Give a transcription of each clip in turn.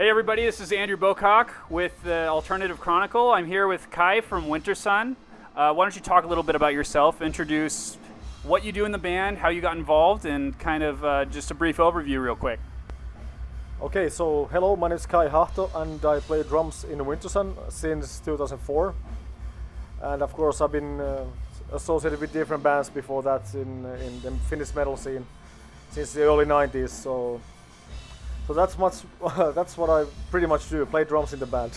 Hey everybody, this is Andrew Bowcock with the Alternative Chronicle. I'm here with Kai from Wintersun. Why don't you talk a little bit about yourself, introduce what you do in the band, how you got involved, and kind of just a brief overview real quick. Okay, so hello, my name is Kai Hahto and I play drums in Wintersun since 2004. And of course I've been associated with different bands before that in the Finnish metal scene since the early 90s. So that's what I pretty much do, play drums in the band.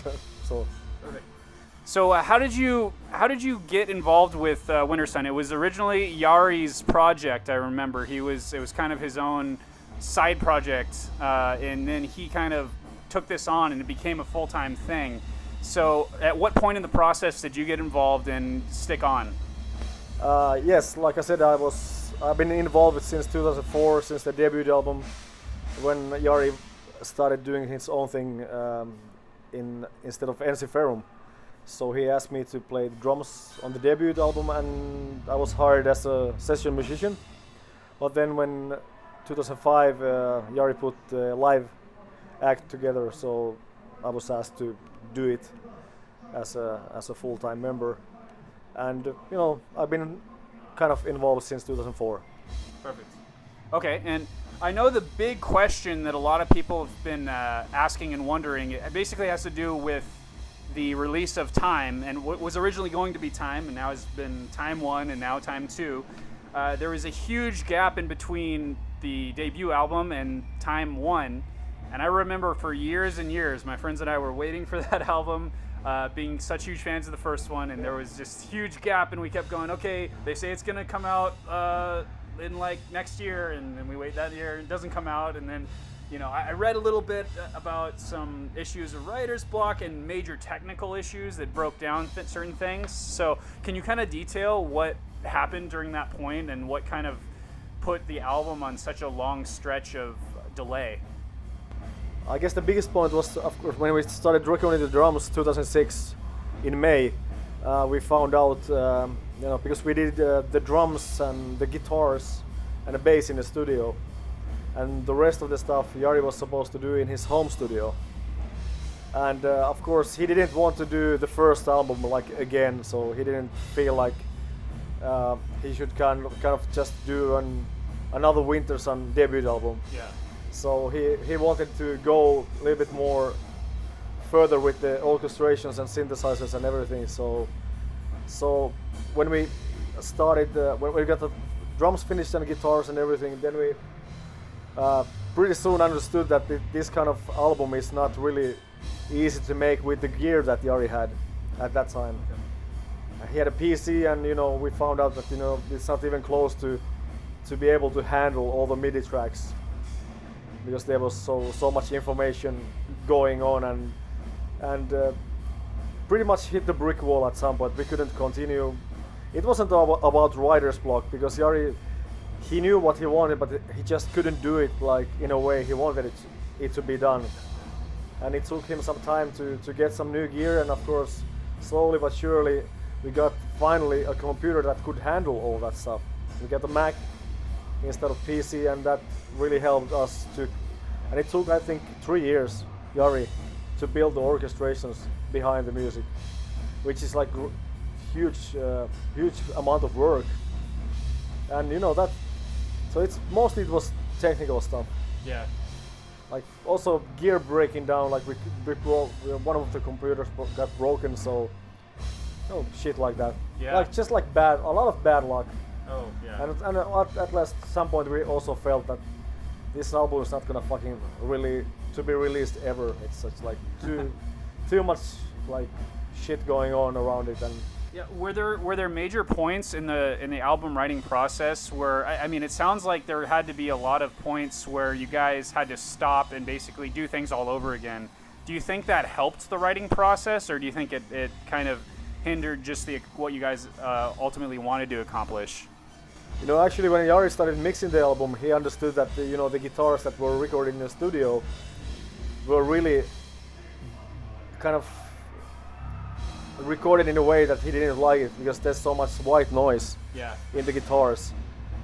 So. Perfect. So how did you get involved with Wintersun? It was originally Jari's project. I remember it was kind of his own side project, and then he kind of took this on, and it became a full-time thing. So at what point in the process did you get involved and stick on? Yes, like I said, I've been involved since 2004, since the debut album, when Jari started doing his own thing instead of Ensiferum. So he asked me to play drums on the debut album, and I was hired as a session musician. But then when 2005 Jari put a live act together, so I was asked to do it as a full-time member. And I've been kind of involved since 2004. Perfect. Okay, and I know the big question that a lot of people have been asking and wondering, it basically has to do with the release of Time, and what was originally going to be Time, and now has been Time 1 and now Time 2. There was a huge gap in between the debut album and Time 1, and I remember for years and years, my friends and I were waiting for that album, being such huge fans of the first one, and there was just huge gap, and we kept going, okay, they say it's going to come out in like next year, and then we wait that year, it doesn't come out, and then I read a little bit about some issues of writer's block and major technical issues that broke down certain things. So can you kind of detail what happened during that point and what kind of put the album on such a long stretch of delay? I guess the biggest point was, of course, when we started recording the drums 2006 in May. We found out, because we did the drums and the guitars and the bass in the studio, and the rest of the stuff Jari was supposed to do in his home studio. And of course, he didn't want to do the first album again, so he didn't feel like he should kind of just do another Wintersun debut album. Yeah. So he wanted to go a little bit more further with the orchestrations and synthesizers and everything. So when we started, when we got the drums finished and guitars and everything, then we pretty soon understood that this kind of album is not really easy to make with the gear that Jari had at that time. Okay. He had a PC, and we found out that it's not even close to be able to handle all the MIDI tracks, because there was so much information going on, and pretty much hit the brick wall at some point. We couldn't continue. It wasn't about writer's block, because Jari, he knew what he wanted, but he just couldn't do it in a way he wanted it to be done. And it took him some time to get some new gear, and of course, slowly but surely, we got finally a computer that could handle all that stuff. We got a Mac instead of PC, and that really helped us to. And it took, I think, 3 years, Jari, to build the orchestrations behind the music, which is like huge amount of work. And that, so it was technical stuff. Yeah. Like also gear breaking down, like we broke, one of the computers got broken, so shit like that. Yeah. Like just like a lot of bad luck. Oh yeah. And at last, some point we also felt that this album is not gonna fucking really to be released ever. It's such like too much like shit going on around it. And yeah, were there major points in the album writing process where I mean, it sounds like there had to be a lot of points where you guys had to stop and basically do things all over again. Do you think that helped the writing process, or do you think it kind of hindered just what you guys ultimately wanted to accomplish? Actually, when Jari started mixing the album, he understood that the guitars that were recorded in the studio were really kind of recorded in a way that he didn't like it, because there's so much white noise in the guitars.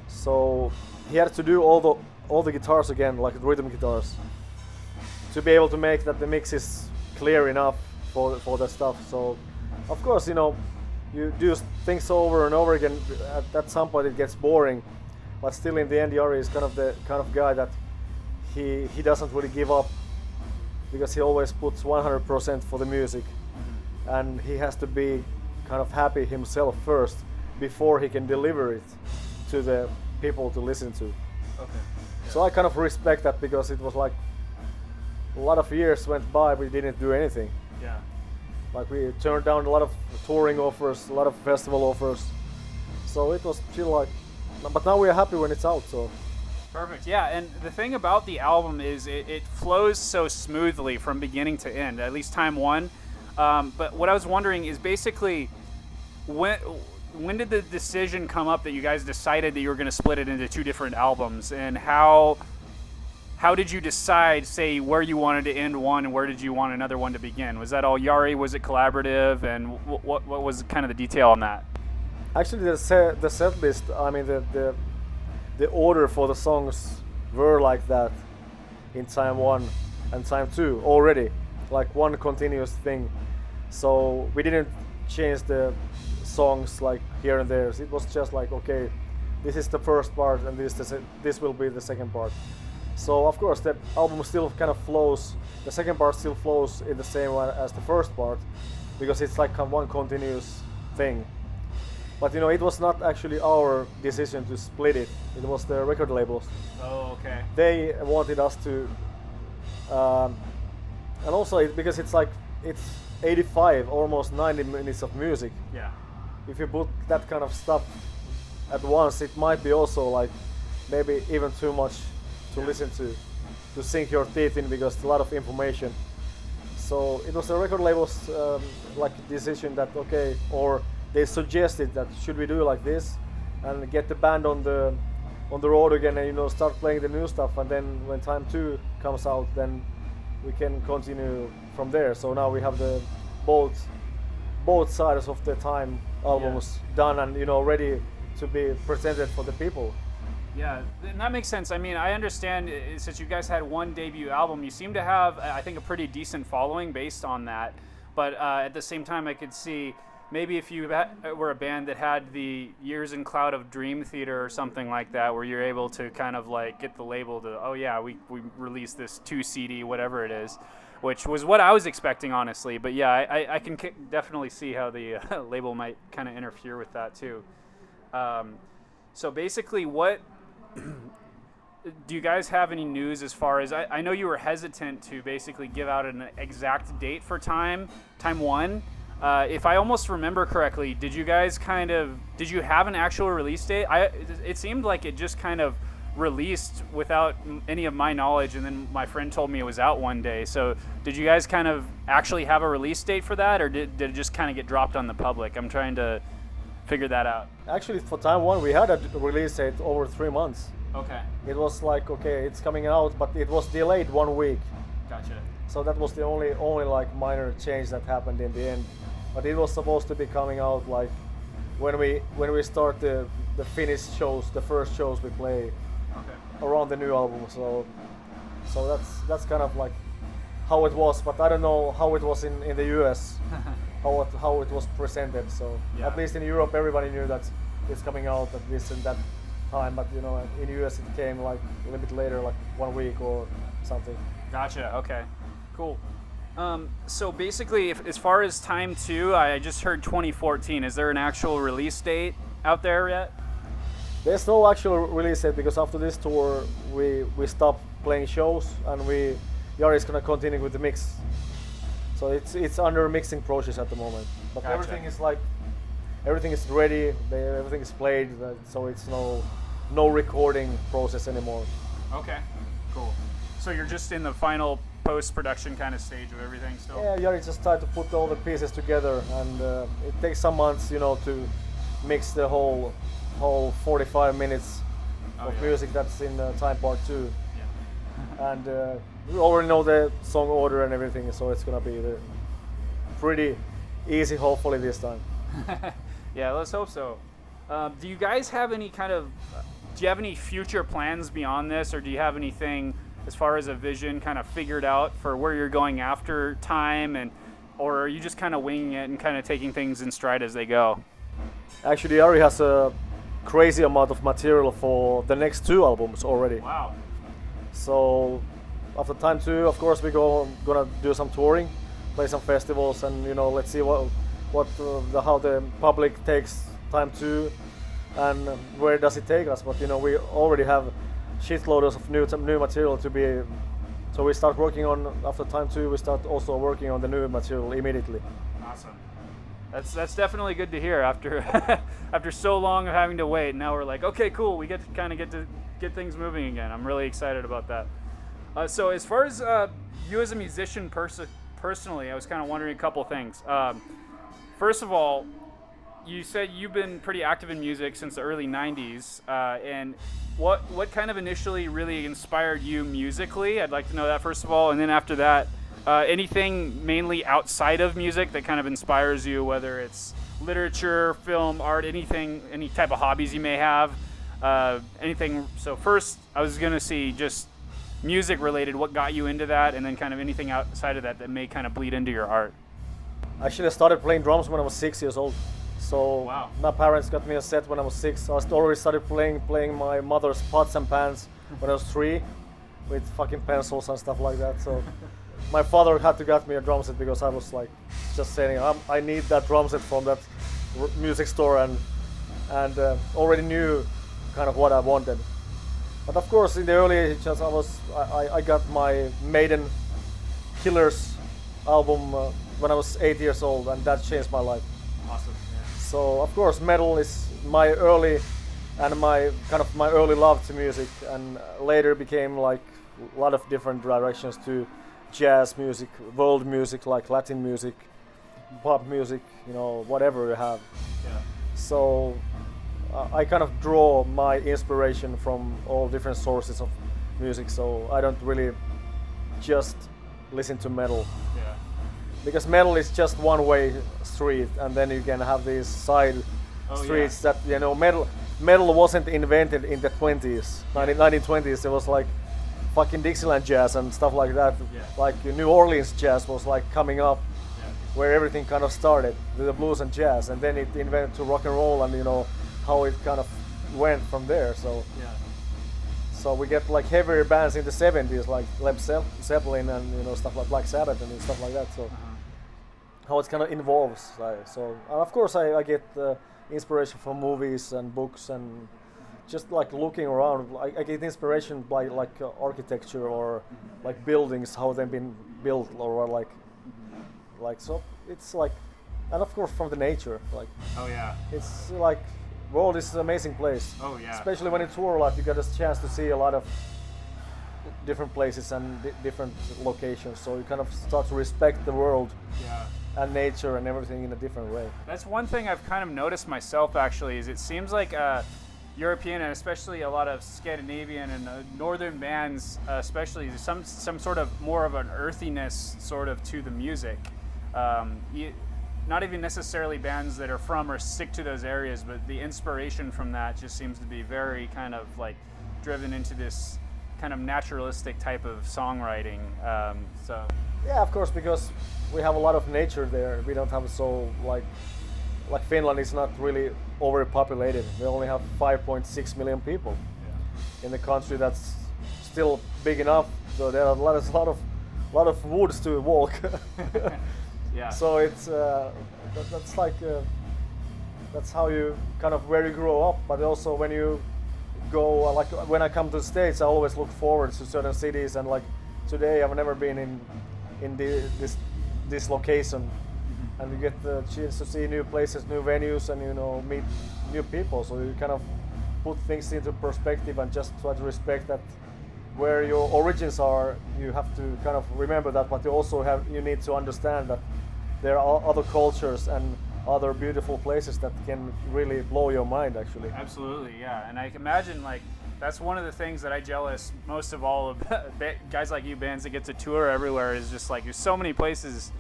So he had to do all the guitars again, like rhythm guitars, to be able to make that the mix is clear enough for the stuff. So of course, you know, you do things over and over again. At some point it gets boring, but still in the end Jari is kind of the kind of guy that he doesn't really give up, because he always puts 100% for the music, and he has to be kind of happy himself first before he can deliver it to the people to listen to. Okay. So I kind of respect that, because it was like a lot of years went by, we didn't do anything. Yeah. Like we turned down a lot of touring offers, a lot of festival offers. So it was still like, but now we're happy when it's out. So. Perfect. Yeah, and the thing about the album is it flows so smoothly from beginning to end. At least time one. But what I was wondering is basically when did the decision come up that you guys decided that you were going to split it into 2 different albums, and how did you decide, say, where you wanted to end one and where did you want another one to begin? Was that all Jari? Was it collaborative? And what was kind of the detail on that? Actually, the set list, I mean, the order for the songs were like that in time 1 and time 2 already, like one continuous thing. So we didn't change the songs like here and there. It was just like, okay, this is the first part and this will be the second part. So of course the album still kind of flows, the second part still flows in the same way as the first part, because it's like one continuous thing. But you know, it was not actually our decision to split it. It was the record labels. Oh, okay. They wanted us to, and also because it's 85, almost 90 minutes of music. Yeah. If you put that kind of stuff at once, it might be also like maybe even too much to listen to sink your teeth in, because a lot of information. So it was the record labels like decision that okay, or they suggested that should we do like this and get the band on the road again, and you know, start playing the new stuff, and then when time 2 comes out, then we can continue from there. So now we have the both sides of the time albums done and, you know, ready to be presented for the people. Yeah, and that makes sense. I mean, I understand since you guys had one debut album, you seem to have, I think, a pretty decent following based on that. But at the same time, I could see maybe if you were a band that had the Years in Cloud of Dream Theater or something like that, where you're able to kind of like get the label to, oh yeah, we released this 2 CD, whatever it is, which was what I was expecting, honestly. But yeah, I can definitely see how the label might kind of interfere with that too. So basically, what do you guys have any news as far as, I know you were hesitant to basically give out an exact date for time 1. If I almost remember correctly, did you have an actual release date? It seemed like it just kind of released without any of my knowledge, and then my friend told me it was out one day. So did you guys kind of actually have a release date for that, or did it just kind of get dropped on the public? I'm trying to figure that out. Actually, for time 1 we had a release date over 3 months. Okay. It was like, okay, it's coming out, but it was delayed 1 week. Gotcha. So that was the only like minor change that happened in the end. But it was supposed to be coming out like when we start the Finnish shows, the first shows we play around the new album. So that's kind of like how it was. But I don't know how it was in the US, how it was presented. So at least in Europe, everybody knew that it's coming out at this and that time. But you know, in the US it came like a little bit later, like 1 week or something. Gotcha. Okay. Cool. So basically, as far as time 2, I just heard 2014. Is there an actual release date out there yet? There's no actual release date, because after this tour we stopped playing shows, and Jari is gonna continue with the mix. So it's under mixing process at the moment. But Gotcha. everything is ready. Everything is played. So it's no recording process anymore. Okay. Cool. So you're just in the final post-production kind of stage of everything still? Yeah, Jari just tried to put all the pieces together, and it takes some months, you know, to mix the whole 45 minutes of music that's in time part 2. Yeah. And we already know the song order and everything, so it's gonna be pretty easy, hopefully, this time. Yeah, let's hope so. Do you guys have any do you have any future plans beyond this, or do you have anything as far as a vision kind of figured out for where you're going after time, and or are you just kind of winging it and kind of taking things in stride as they go? Actually, Ari has a crazy amount of material for the next 2 albums already. Wow. So after time 2, of course, gonna do some touring, play some festivals, and let's see how the public takes time 2, and where does it take us. But we already have shitloads of new material to be. So we start working on after time 2. We start also working on the new material immediately. Awesome. That's definitely good to hear after after so long of having to wait. Now we're like, okay, cool. We get to get things moving again. I'm really excited about that. So as far as you as a musician personally, I was kind of wondering a couple things. First of all, you said you've been pretty active in music since the early '90s, and what kind of initially really inspired you musically? I'd like to know that first of all, and then after that, anything mainly outside of music that kind of inspires you, whether it's literature, film, art, anything, any type of hobbies you may have, anything. So first, I was gonna see just music related, what got you into that, and then kind of anything outside of that that may kind of bleed into your art. Actually, I started playing drums when I was 6 years old. So wow. My parents got me a set when I was 6. I already started playing my mother's pots and pans when I was 3, with fucking pencils and stuff like that. So my father had to get me a drum set because I was like just saying I need that drum set from that music store, and already knew kind of what I wanted. But of course, in the early ages, I got my Maiden Killers album when I was 8 years old, and that changed my life. Awesome. Yeah. So of course, metal is my early love to music, and later became like a lot of different directions to jazz music, world music like Latin music, pop music, whatever you have. Yeah. So I kind of draw my inspiration from all different sources of music, so I don't really just listen to metal. Yeah. Because metal is just one way street, and then you can have these side streets that metal wasn't invented in the 1920s. It was like fucking Dixieland jazz and stuff like that. Yeah. Like New Orleans jazz was like coming up, where everything kind of started with the blues and jazz, and then it invented to rock and roll, and how it kind of went from there. So we get like heavier bands in the 70s, like Led Zeppelin and stuff like Black Sabbath and stuff like that. So how it kind of evolves. And of course I get inspiration from movies and books, and just like looking around. I get inspiration by like architecture or like buildings, how they've been built, or like so it's like, and of course from the nature. Like it's like world is an amazing place. Oh yeah. Especially when you tour a lot, you get a chance to see a lot of different places and different locations. So you kind of start to respect the world and nature and everything in a different way. That's one thing I've kind of noticed myself actually, is it seems like European and especially a lot of Scandinavian and northern bands, especially some sort of more of an earthiness sort of to the music. Not even necessarily bands that are from or stick to those areas, but the inspiration from that just seems to be very kind of like driven into this kind of naturalistic type of songwriting. Yeah, of course, because we have a lot of nature there. We don't have like Finland is not really overpopulated. We only have 5.6 million people in the country. That's still big enough. So there are a lot of woods to walk. Yeah. So it's that's like that's how you kind of where you grow up. But also when you go, like when I come to the States, I always look forward to certain cities. And like today, I've never been in this location, and you get the chance to see new places, new venues, and meet new people. So you kind of put things into perspective and just try to respect that where your origins are. You have to kind of remember that, but you need to understand that there are other cultures and other beautiful places that can really blow your mind, actually. Absolutely, yeah. And I can imagine, like, that's one of the things that I jealous most of all of guys like you, bands that get to tour everywhere, is just like there's so many places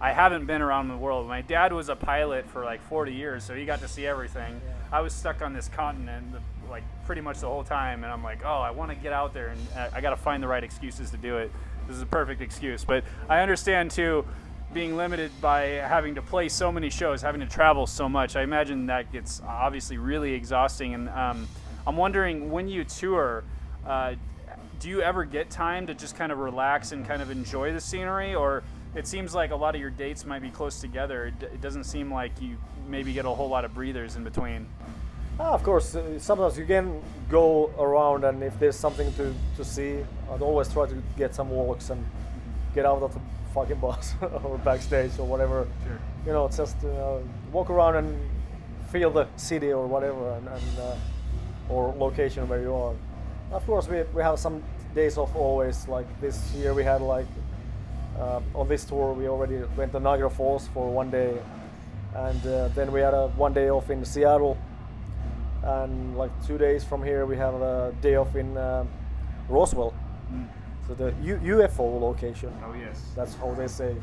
I haven't been around the world. My dad was a pilot for like 40 years, so he got to see everything. Yeah. I was stuck on this continent like pretty much the whole time, and I'm like, oh, I want to get out there, and I got to find the right excuses to do it. This is a perfect excuse, but I understand too, being limited by having to play so many shows, having to travel so much. I imagine that gets obviously really exhausting, and I'm wondering, when you tour, do you ever get time to just kind of relax and kind of enjoy the scenery, or it seems like a lot of your dates might be close together. It doesn't seem like you maybe get a whole lot of breathers in between. Of course, sometimes you can go around, and if there's something to see, I'd always try to get some walks and get out of the fucking bus or backstage or whatever. Sure. You know, just walk around and feel the city or whatever, and or location where you are. Of course, we have some days off always. Like this year, we had like on this tour we already went to Niagara Falls for 1 day, and then we had a 1 day off in Seattle. And like 2 days from here, we have a day off in Roswell. So the UFO location. Oh yes. That's how they say.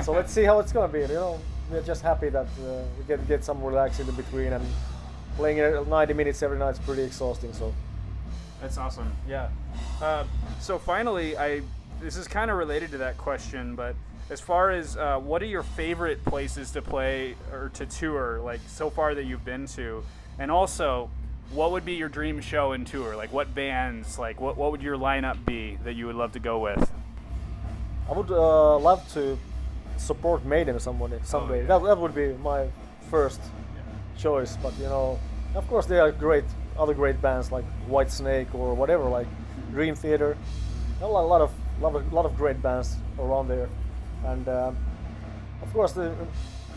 So let's see how it's gonna be. You know, we're just happy that we get some relax in between, and playing it 90 minutes every night is pretty exhausting. So that's awesome. Yeah. So finally, this is kind of related to that question, but as far as what are your favorite places to play or to tour, like so far that you've been to? And also, what would be your dream show and tour? Like what bands, like what would your lineup be that you would love to go with? I would love to support Maiden someday. Oh, yeah. That would be my first choice. But you know, of course there are other great bands like Whitesnake or whatever, like Dream Theater. A lot of great bands around there. And of course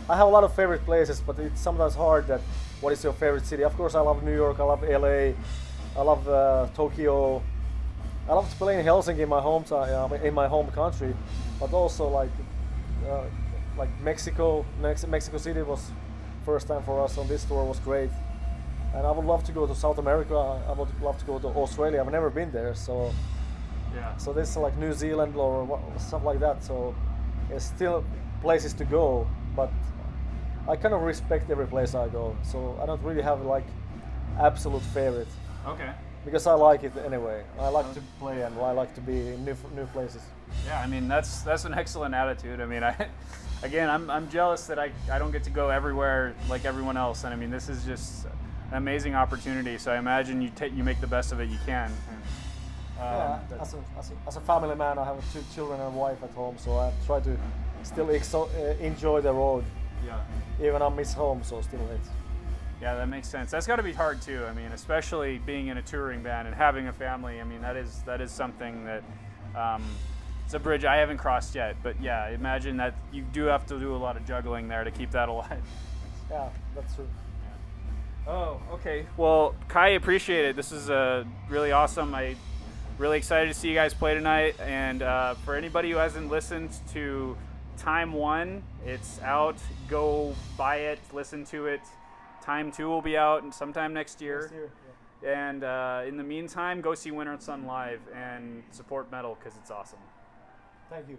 I have a lot of favorite places, but it's sometimes hard that what is your favorite city. Of course I love New York, I love LA, I love Tokyo. I love to play in Helsinki, in my home country, but also like Mexico City was first time for us on this tour, was great. And I would love to go to South America. I would love to go to Australia. I've never been there, so yeah. So this is like New Zealand or stuff like that. So there's still places to go, but I kind of respect every place I go. So I don't really have like absolute favorite. Okay. Because I like it anyway. I like to play and I like to be in new places. Yeah, I mean that's an excellent attitude. I mean, I'm jealous that I don't get to go everywhere like everyone else, and I mean this is just an amazing opportunity. So I imagine you make the best of it you can. Yeah, as a family man, I have 2 children and a wife at home, so I try to still enjoy the road. Yeah. Even I miss home, so still it's. Yeah, that makes sense. That's got to be hard too. I mean, especially being in a touring band and having a family. I mean, that is something that it's a bridge I haven't crossed yet. But yeah, I imagine that you do have to do a lot of juggling there to keep that alive. Yeah, that's true. Yeah. Oh, okay. Well, Kai, appreciate it. This is really awesome. I'm really excited to see you guys play tonight. And for anybody who hasn't listened to Time 1, it's out. Go buy it, listen to it. Time 2 will be out sometime next year. Yeah. And in the meantime, go see Wintersun live and support metal because it's awesome. Thank you.